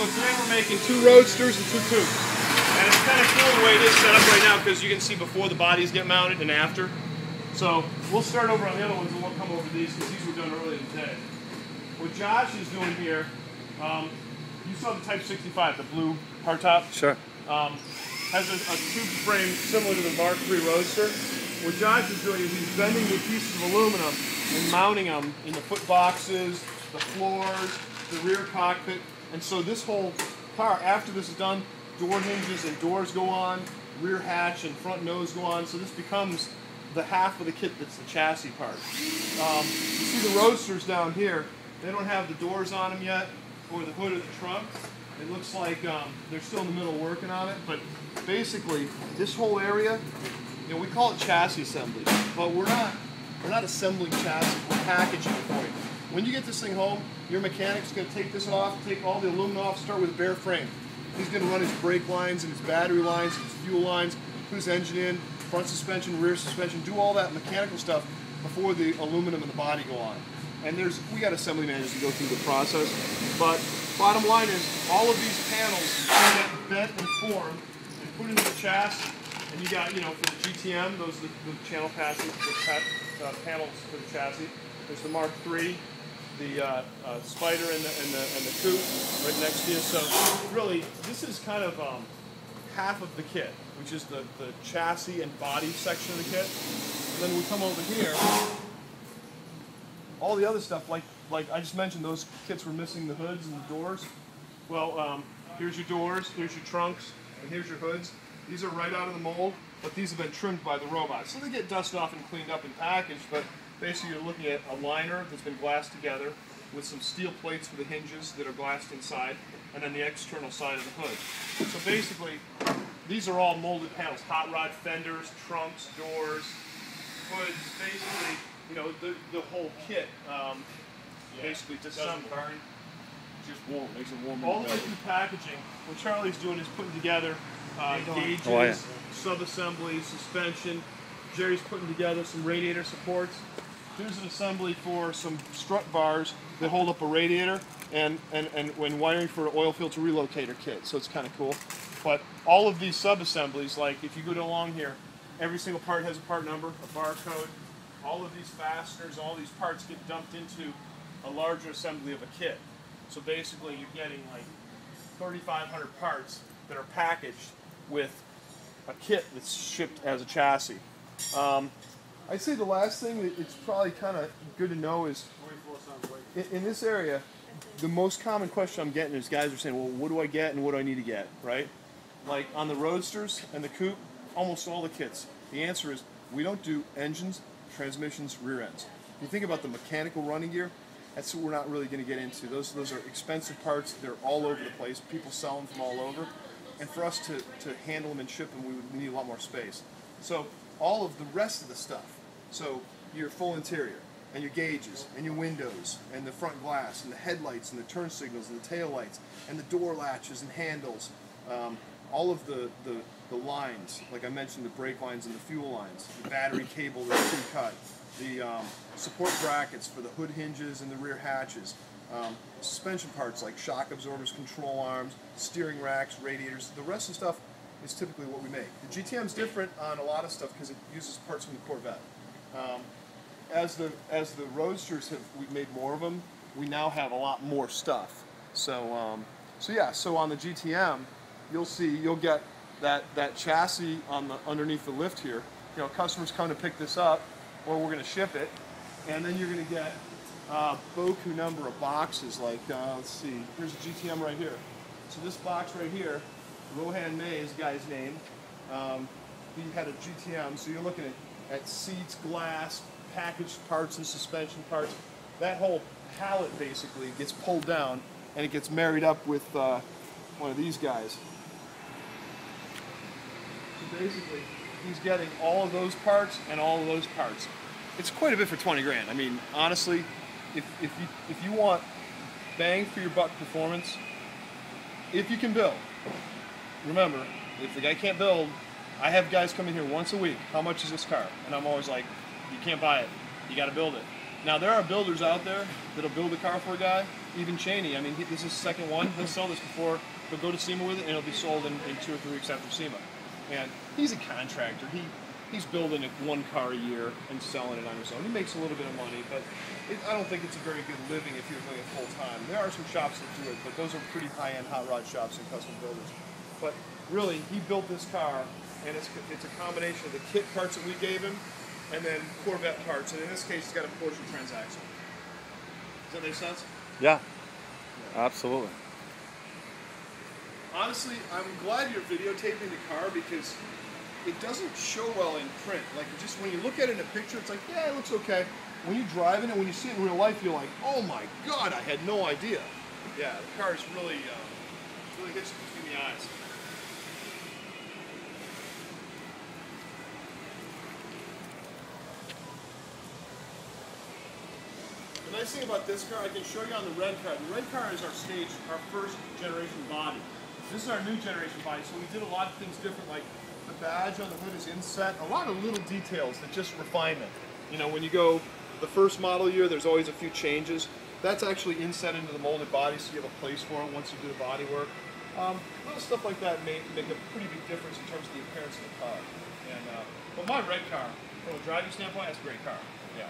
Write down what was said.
So today we're making 2 roadsters and 2 coupes. And it's kind of cool the way it is set up right now because you can see before the bodies get mounted and after. So we'll start over on the other ones and we'll come over these because these were done earlier today. What Josh is doing here, you saw the Type 65, the blue hardtop? Sure. Has a tube frame similar to the Mark III Roadster. What Josh is doing is he's bending the pieces of aluminum and mounting them in the foot boxes, the floors, the rear cockpit. And so this whole car, after this is done, door hinges and doors go on, rear hatch and front nose go on. So this becomes the half of the kit that's the chassis part. You see the Roadsters down here, they don't have the doors on them yet, or the hood of the trunk. It looks like they're still in the middle working on it, but basically this whole area, you know, we call it chassis assembly, but we're not assembling chassis, we're packaging it for you. When you get this thing home, your mechanic's going to take this off, take all the aluminum off, start with a bare frame. He's going to run his brake lines and his battery lines, his fuel lines, put his engine in, front suspension, rear suspension, do all that mechanical stuff before the aluminum and the body go on. And we got assembly managers to go through the process, but bottom line is all of these panels get bent and formed and put into the chassis. And you got, you know, for the GTM, those are the channel passes, the panels for the chassis. There's the Mark III, the Spider and the Coupe right next to you. So really, this is kind of half of the kit, which is the chassis and body section of the kit. And then we come over here, all the other stuff, like I just mentioned, those kits were missing the hoods and the doors. Well, here's your doors, here's your trunks, and here's your hoods. These are right out of the mold, but these have been trimmed by the robot. So they get dusted off and cleaned up and packaged, but basically you're looking at a liner that's been glassed together with some steel plates for the hinges that are glassed inside, and then the external side of the hood. So basically, these are all molded panels, hot rod fenders, trunks, doors, hoods, basically, you know, the whole kit, basically disassembled. Just warm, makes it warm. All the way through packaging, what Charlie's doing is putting together gauges, sub-assemblies, suspension. Jerry's putting together some radiator supports. Here's an assembly for some strut bars that hold up a radiator and when wiring for an oil filter relocator kit, so it's kind of cool. But all of these sub-assemblies, like if you go along here, every single part has a part number, a barcode. All of these fasteners, all these parts get dumped into a larger assembly of a kit. So basically you're getting like 3,500 parts that are packaged with a kit that's shipped as a chassis. I'd say the last thing that it's probably kind of good to know is in this area, the most common question I'm getting is guys are saying, well, what do I get and what do I need to get, right? Like on the Roadsters and the Coupe, almost all the kits, the answer is we don't do engines, transmissions, rear ends. If you think about the mechanical running gear, that's what we're not really going to get into. Those are expensive parts. They're all over the place. People sell them from all over. And for us to handle them and ship them, we would need a lot more space. So all of the rest of the stuff, so your full interior, and your gauges, and your windows, and the front glass, and the headlights, and the turn signals, and the tail lights, and the door latches and handles, all of the lines, like I mentioned, the brake lines and the fuel lines, the battery cable that's pre-cut, the support brackets for the hood hinges and the rear hatches, suspension parts like shock absorbers, control arms, steering racks, radiators. The rest of the stuff is typically what we make. The GTM's different on a lot of stuff because it uses parts from the Corvette. As the Roadsters we've made more of them, we now have a lot more stuff. So so on the GTM, you'll get that chassis on the underneath the lift here. You know, customers come to pick this up, or we're going to ship it, and then you're going to get a Boku number of boxes. Like let's see, here's a GTM right here. So this box right here, Rohan May is the guy's name. He had a GTM, so you're looking at seats, glass, packaged parts and suspension parts. That whole pallet basically gets pulled down and it gets married up with one of these guys. So basically, he's getting all of those parts and all of those parts. It's quite a bit for 20 grand. I mean, honestly, if you want bang for your buck performance, if you can build. Remember, if the guy can't build, I have guys come in here once a week. How much is this car? And I'm always like, you can't buy it. You got to build it. Now there are builders out there that'll build a car for a guy. Even Cheney, I mean, this is his second one. He'll sell this before, he'll go to SEMA with it, and it'll be sold in 2 or 3 weeks after SEMA. And he's a contractor. He's building one car a year and selling it on his own. He makes a little bit of money, but I don't think it's a very good living if you're doing it full time. There are some shops that do it, but those are pretty high-end hot rod shops and custom builders. But really, he built this car, and it's a combination of the kit parts that we gave him, and then Corvette parts. And in this case, he's got a Porsche transaxle. Does that make sense? Yeah, absolutely. Honestly, I'm glad you're videotaping the car because it doesn't show well in print. Like, just when you look at it in a picture, it's like, yeah, it looks okay. When you're driving it, when you see it in real life, you're like, oh my God, I had no idea. Yeah, the car is really hits you between the eyes. The nice thing about this car, I can show you on the red car. The red car is our first generation body. This is our new generation body, so we did a lot of things different, like the badge on the hood is inset, a lot of little details that just refinement. You know, when you go the first model year, there's always a few changes. That's actually inset into the molded body, so you have a place for it once you do the body work. Little stuff like that make a pretty big difference in terms of the appearance of the car. And but my red car, from a driving standpoint, that's a great car. Yeah.